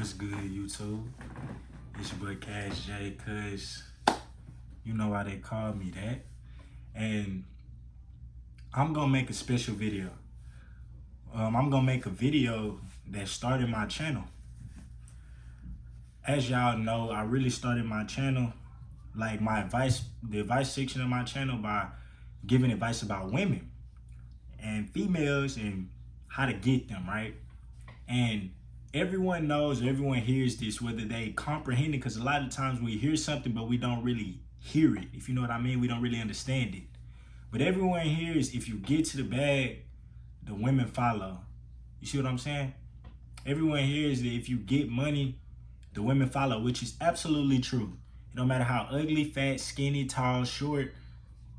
What's good, YouTube? It's your boy Cash J, cuz you know why they call me that. And I'm gonna make a special video. I'm gonna make a video that started my channel. As y'all know, I really started my channel, like the advice section of my channel, by giving advice about women and females and how to get them, right? And everyone knows, everyone hears this, whether they comprehend it, because a lot of times we hear something, but we don't really hear it. If you know what I mean, we don't really understand it. But everyone hears, if you get to the bag, the women follow. You see what I'm saying? Everyone hears that if you get money, the women follow, which is absolutely true. It don't matter how ugly, fat, skinny, tall, short,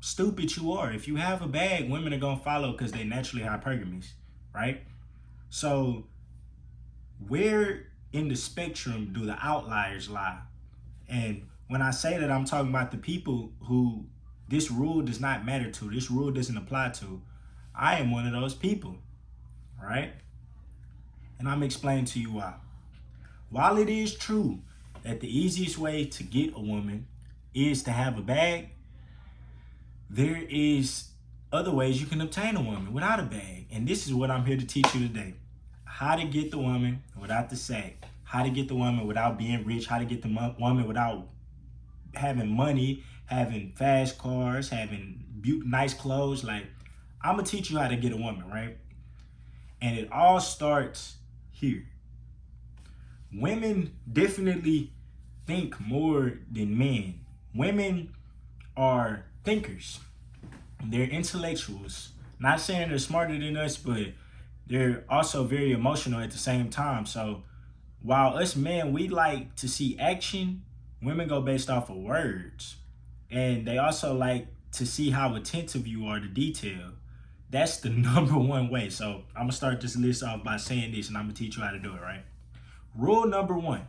stupid you are. If you have a bag, women are gonna follow because they naturally hypergamous, right? So where in the spectrum do the outliers lie? And when I say that, I'm talking about the people who this rule does not matter to, this rule doesn't apply to. I am one of those people, right? And I'm explaining to you why. While it is true that the easiest way to get a woman is to have a bag, there is other ways you can obtain a woman without a bag. And this is what I'm here to teach you today. How to get the woman without the sack. How to get the woman without being rich. How to get the woman without having money, having fast cars, having nice clothes. Like, I'm going to teach you how to get a woman, right? And it all starts here. Women definitely think more than men. Women are thinkers. They're intellectuals. Not saying they're smarter than us, but they're also very emotional at the same time. So while us men, we like to see action, women go based off of words. And they also like to see how attentive you are to detail. That's the number one way. So I'm gonna start this list off by saying this, and I'm gonna teach you how to do it, right? Rule number one,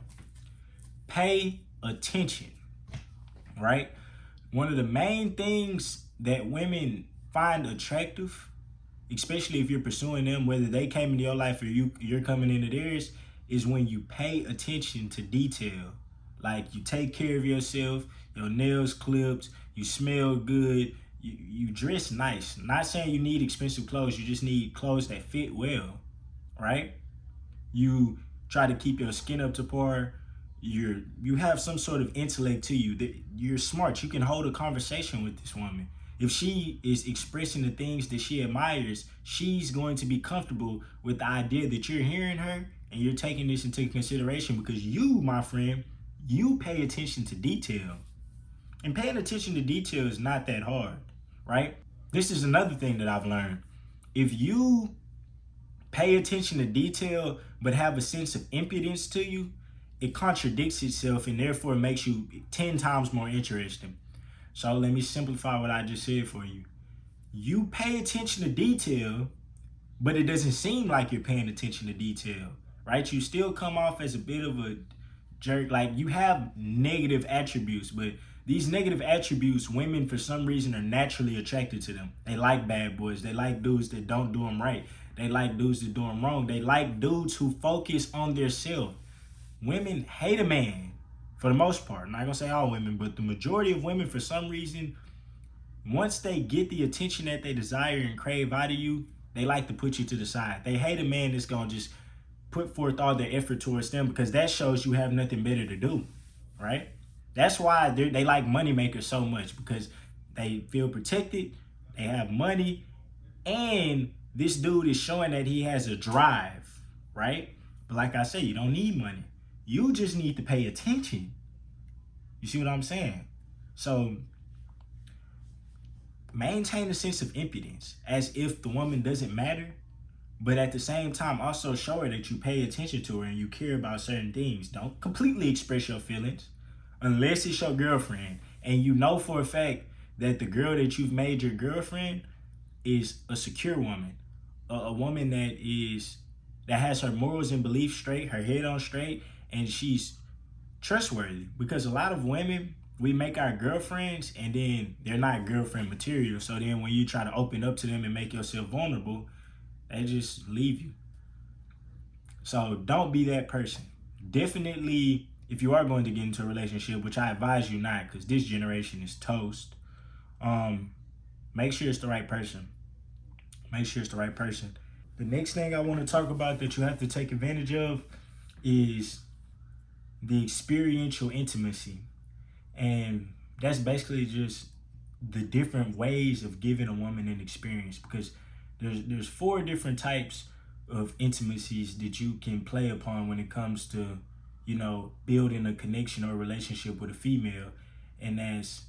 pay attention, right? One of the main things that women find attractive, especially if you're pursuing them, whether they came into your life or you're coming into theirs, is when you pay attention to detail. Like, you take care of yourself, your nails clipped, you smell good, you dress nice. Not saying you need expensive clothes, you just need clothes that fit well, right? You try to keep your skin up to par. You have some sort of intellect to you. That you're smart. You can hold a conversation with this woman. If she is expressing the things that she admires, she's going to be comfortable with the idea that you're hearing her and you're taking this into consideration, because you, my friend, you pay attention to detail. And paying attention to detail is not that hard, right? This is another thing that I've learned. If you pay attention to detail but have a sense of impudence to you, it contradicts itself and therefore makes you 10 times more interesting. So let me simplify what I just said for you. You pay attention to detail, but it doesn't seem like you're paying attention to detail, right? You still come off as a bit of a jerk. Like, you have negative attributes, but these negative attributes, women for some reason are naturally attracted to them. They like bad boys. They like dudes that don't do them right. They like dudes that do them wrong. They like dudes who focus on their self. Women hate a man for the most part. I'm not gonna say all women, but the majority of women, for some reason, once they get the attention that they desire and crave out of you, they like to put you to the side. They hate a man that's gonna just put forth all their effort towards them, because that shows you have nothing better to do, right? That's why they like money makers so much, because they feel protected, they have money, and this dude is showing that he has a drive, right? But like I said, you don't need money. You just need to pay attention. You see what I'm saying? So maintain a sense of impudence, as if the woman doesn't matter, but at the same time also show her that you pay attention to her and you care about certain things. Don't completely express your feelings unless it's your girlfriend and you know for a fact that the girl that you've made your girlfriend is a secure woman, a woman that has her morals and beliefs straight, her head on straight, and she's trustworthy. Because a lot of women, we make our girlfriends and then they're not girlfriend material. So then when you try to open up to them and make yourself vulnerable, they just leave you. So don't be that person. definitely, if you are going to get into a relationship, which I advise you not, because this generation is toast, um, make sure it's the right person. Make sure it's the right person. The next thing I want to talk about that you have to take advantage of is the experiential intimacy. And that's basically just the different ways of giving a woman an experience, because there's four different types of intimacies that you can play upon when it comes to, building a connection or a relationship with a female. And that's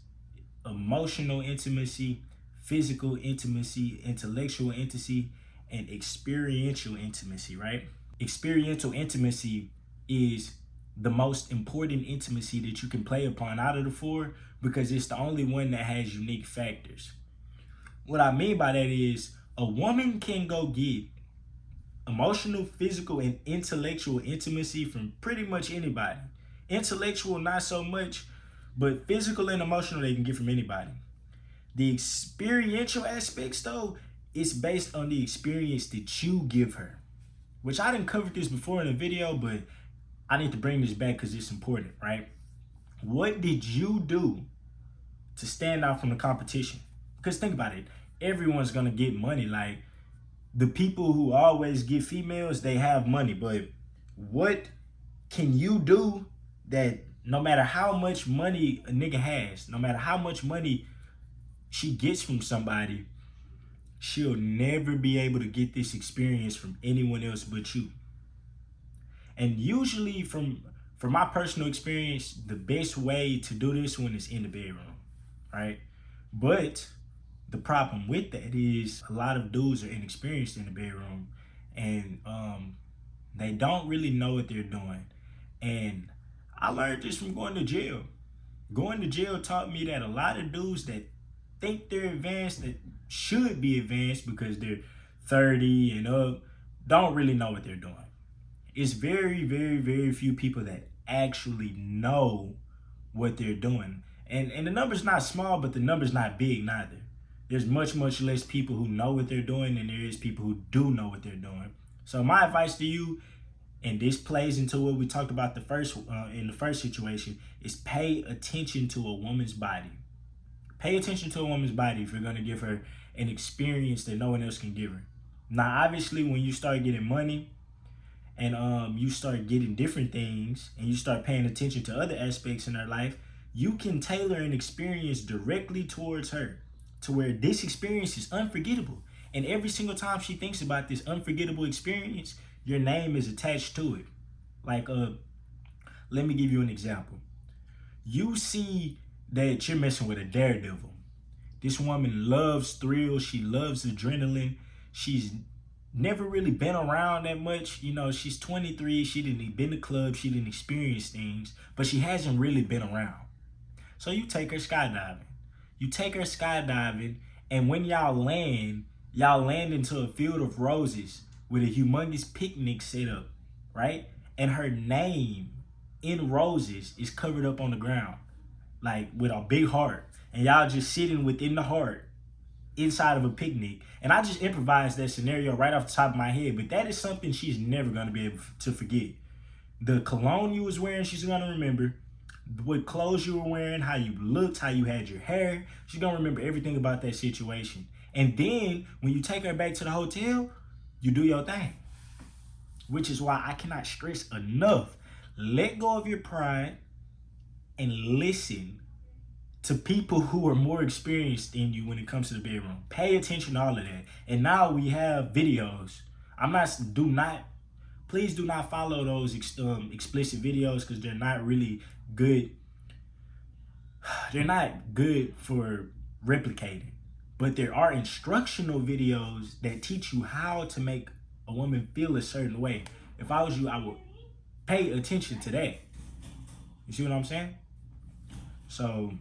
emotional intimacy, physical intimacy, intellectual intimacy, and experiential intimacy, right? Experiential intimacy is the most important intimacy that you can play upon out of the four, because it's the only one that has unique factors. What I mean by that is a woman can go get emotional, physical, and intellectual intimacy from pretty much anybody. Intellectual, not so much, but physical and emotional, they can get from anybody. The experiential aspects, though, is based on the experience that you give her, which I didn't cover this before in a video, but I need to bring this back because it's important, right? What did you do to stand out from the competition? Because think about it, everyone's gonna get money. Like, the people who always get females, they have money, but what can you do that no matter how much money a nigga has, no matter how much money she gets from somebody, she'll never be able to get this experience from anyone else but you? And usually from my personal experience, the best way to do this one is in the bedroom, right? But the problem with that is a lot of dudes are inexperienced in the bedroom, and they don't really know what they're doing. And I learned this from going to jail. Going to jail taught me that a lot of dudes that think they're advanced, that should be advanced because they're 30 and up, don't really know what they're doing. It's very, very, very few people that actually know what they're doing. And the number's not small, but the number's not big neither. There's much, much less people who know what they're doing than there is people who do know what they're doing. So my advice to you, and this plays into what we talked about in the first situation, is pay attention to a woman's body. Pay attention to a woman's body if you're going to give her an experience that no one else can give her. Now, obviously, when you start getting money and you start getting different things and you start paying attention to other aspects in her life, you can tailor an experience directly towards her to where this experience is unforgettable. And every single time she thinks about this unforgettable experience, your name is attached to it. Like, let me give you an example. You see that you're messing with a daredevil. This woman loves thrills. She loves adrenaline. She's never really been around that much. She's 23. She didn't been to clubs. She didn't experience things, but she hasn't really been around. So you take her skydiving. And when y'all land into a field of roses with a humongous picnic set up, right? And her name in roses is covered up on the ground, like with a big heart. And y'all just sitting within the heart inside of a picnic. And I just improvised that scenario right off the top of my head, but that is something she's never going to be able to forget. The cologne you was wearing, she's going to remember. What clothes you were wearing, how you looked, how you had your hair. She's going to remember everything about that situation. And then when you take her back to the hotel, you do your thing. Which is why I cannot stress enough. Let go of your pride and listen to people who are more experienced than you when it comes to the bedroom. Pay attention to all of that. And now we have videos. Please do not follow those explicit videos, because they're not really good. They're not good for replicating. But there are instructional videos that teach you how to make a woman feel a certain way. If I was you, I would pay attention to that. You see what I'm saying? So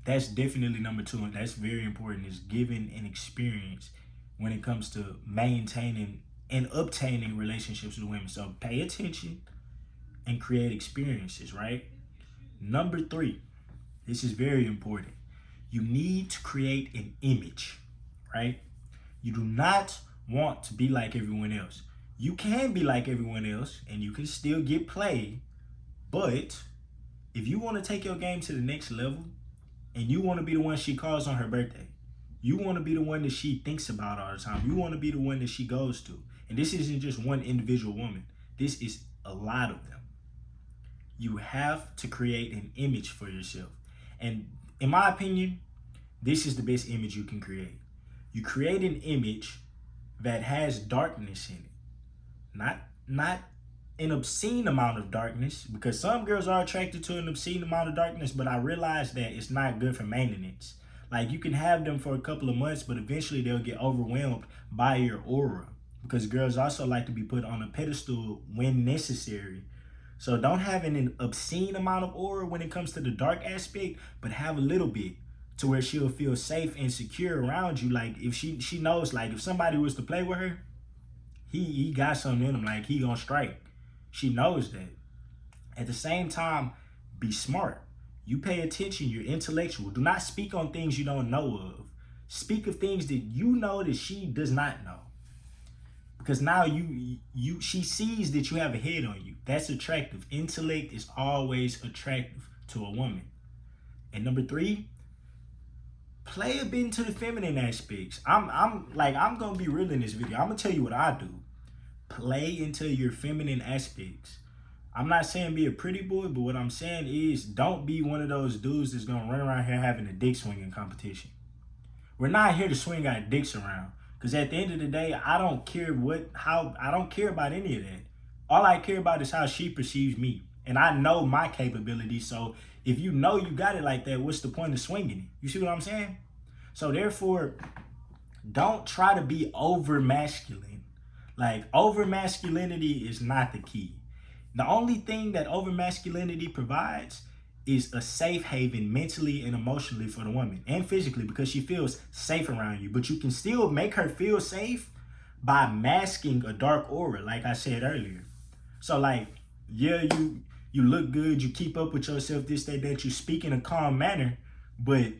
that's definitely number two, and that's very important, is giving an experience when it comes to maintaining and obtaining relationships with women. So pay attention and create experiences, right? Number three, this is very important. You need to create an image, right? You do not want to be like everyone else. You can be like everyone else and you can still get played, but if you want to take your game to the next level and you want to be the one she calls on her birthday, you want to be the one that she thinks about all the time, you want to be the one that she goes to. And this isn't just one individual woman, this is a lot of them. You have to create an image for yourself. And in my opinion, this is the best image you can create. You create an image that has darkness in it. Not an obscene amount of darkness, because some girls are attracted to an obscene amount of darkness, but I realize that it's not good for maintenance. Like, you can have them for a couple of months, but eventually they'll get overwhelmed by your aura, because girls also like to be put on a pedestal when necessary. So don't have an obscene amount of aura when it comes to the dark aspect, but have a little bit to where she'll feel safe and secure around you. Like, if she knows, like, if somebody was to play with her, he got something in him, like he gonna strike. She knows that. At the same time, be smart. You pay attention, you're intellectual. Do not speak on things you don't know of. Speak of things that you know that she does not know. Because now she sees that you have a head on you. That's attractive. Intellect is always attractive to a woman. And number 3, play a bit into the feminine aspects. I'm gonna be real in this video. I'm gonna tell you what I do. Play into your feminine aspects. I'm not saying be a pretty boy, but what I'm saying is don't be one of those dudes that's gonna run around here having a dick swinging competition. We're not here to swing our dicks around, because at the end of the day, I don't care about any of that. All I care about is how she perceives me, and I know my capabilities. So if you know you got it like that, what's the point of swinging it? You see what I'm saying? So therefore, don't try to be over masculine. Like, over masculinity is not the key. The only thing that over masculinity provides is a safe haven mentally and emotionally for the woman, and physically, because she feels safe around you. But you can still make her feel safe by masking a dark aura, like I said earlier. So, like, yeah, you look good, you keep up with yourself, this, that, you speak in a calm manner, but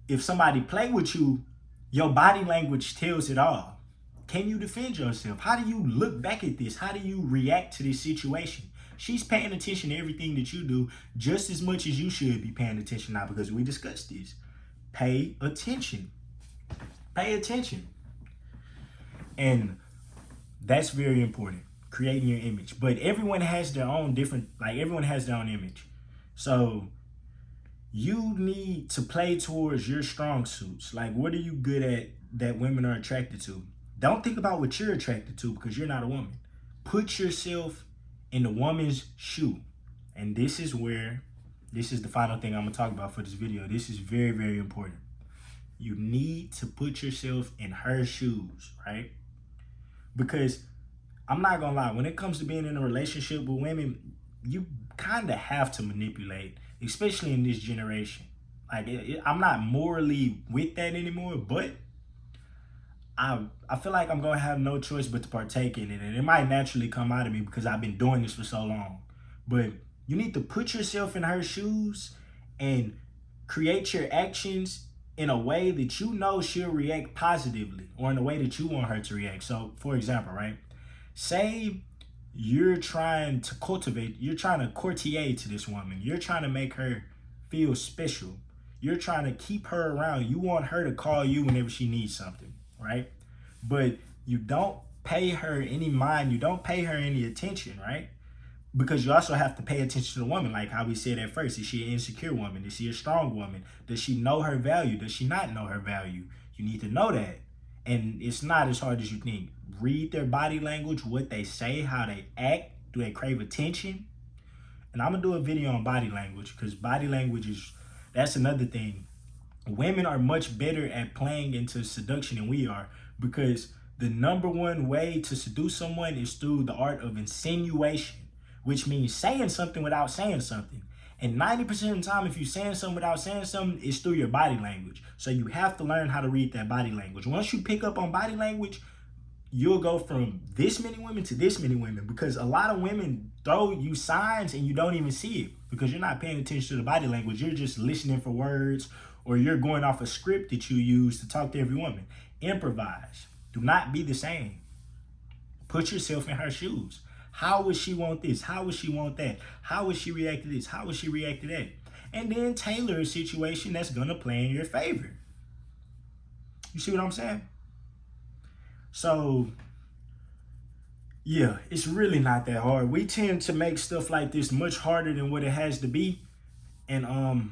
if somebody play with you, your body language tells it all. Can you defend yourself? How do you look back at this? How do you react to this situation? She's paying attention to everything that you do just as much as you should be paying attention now, because we discussed this. Pay attention. Pay attention. And that's very important, creating your image. But everyone has their own everyone has their own image. So you need to play towards your strong suits. Like, what are you good at that women are attracted to? Don't think about what you're attracted to, because you're not a woman. Put yourself in the woman's shoe. And this is the final thing I'm going to talk about for this video. This is very, very important. You need to put yourself in her shoes, right? Because I'm not going to lie, when it comes to being in a relationship with women, you kind of have to manipulate, especially in this generation. Like, I'm not morally with that anymore, but I feel like I'm going to have no choice but to partake in it. And it might naturally come out of me because I've been doing this for so long. But you need to put yourself in her shoes and create your actions in a way that you know she'll react positively, or in a way that you want her to react. So, for example, right? Say you're trying to courtier to this woman. You're trying to make her feel special. You're trying to keep her around. You want her to call you whenever she needs something, right? But you don't pay her any mind. You don't pay her any attention, right? Because you also have to pay attention to the woman, like how we said at first. Is she an insecure woman? Is she a strong woman? Does she know her value? Does she not know her value? You need to know that. And it's not as hard as you think. Read their body language, what they say, how they act. Do they crave attention? And I'm going to do a video on body language, because body language that's another thing. Women are much better at playing into seduction than we are, because the number one way to seduce someone is through the art of insinuation, which means saying something without saying something. And 90% of the time, if you're saying something without saying something, it's through your body language. So you have to learn how to read that body language. Once you pick up on body language, you'll go from this many women to this many women, because a lot of women throw you signs and you don't even see it because you're not paying attention to the body language. You're just listening for words, or you're going off a script that you use to talk to every woman. Improvise. Do not be the same. Put yourself in her shoes. How would she want this? How would she want that? How would she react to this? How would she react to that? And then tailor a situation that's gonna play in your favor. You see what I'm saying? So, yeah, it's really not that hard. We tend to make stuff like this much harder than what it has to be. And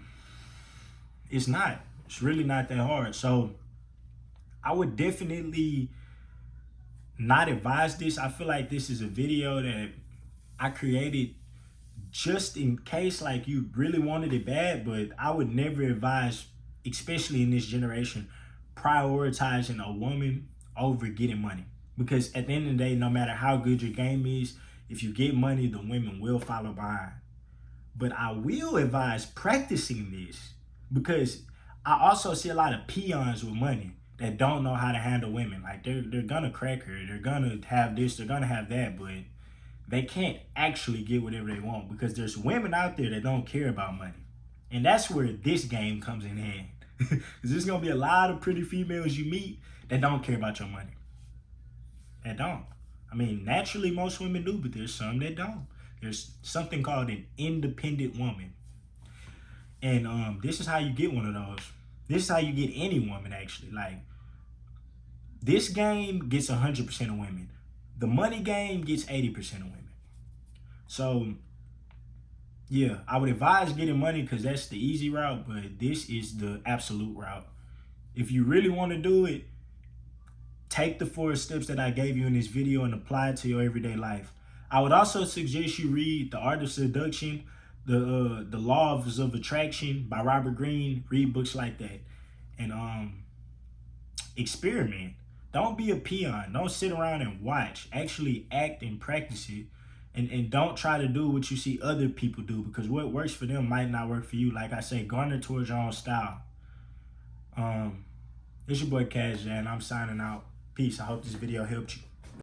it's not. It's really not that hard. So I would definitely not advise this. I feel like this is a video that I created just in case like you really wanted it bad, but I would never advise, especially in this generation, prioritizing a woman over getting money. Because at the end of the day, no matter how good your game is, if you get money, the women will follow behind. But I will advise practicing this because I also see a lot of peons with money that don't know how to handle women. Like they're gonna crack her, they're gonna have this, they're gonna have that, but they can't actually get whatever they want because there's women out there that don't care about money. And that's where this game comes in hand. Because there's gonna be a lot of pretty females you meet that don't care about your money. That don't. I mean, naturally most women do, but there's some that don't. There's something called an independent woman. And this is how you get one of those. This is how you get any woman, actually. Like, this game gets 100% of women. The money game gets 80% of women. So, yeah, I would advise getting money because that's the easy route, but this is the absolute route. If you really want to do it, take the 4 steps that I gave you in this video and apply it to your everyday life. I would also suggest you read The Art of Seduction, the Laws of Attraction by Robert Greene. Read books like that. And experiment. Don't be a peon. Don't sit around and watch. Actually act and practice it. And don't try to do what you see other people do because what works for them might not work for you. Like I say, garner towards your own style. It's your boy Cash, and I'm signing out. Peace. I hope this video helped you.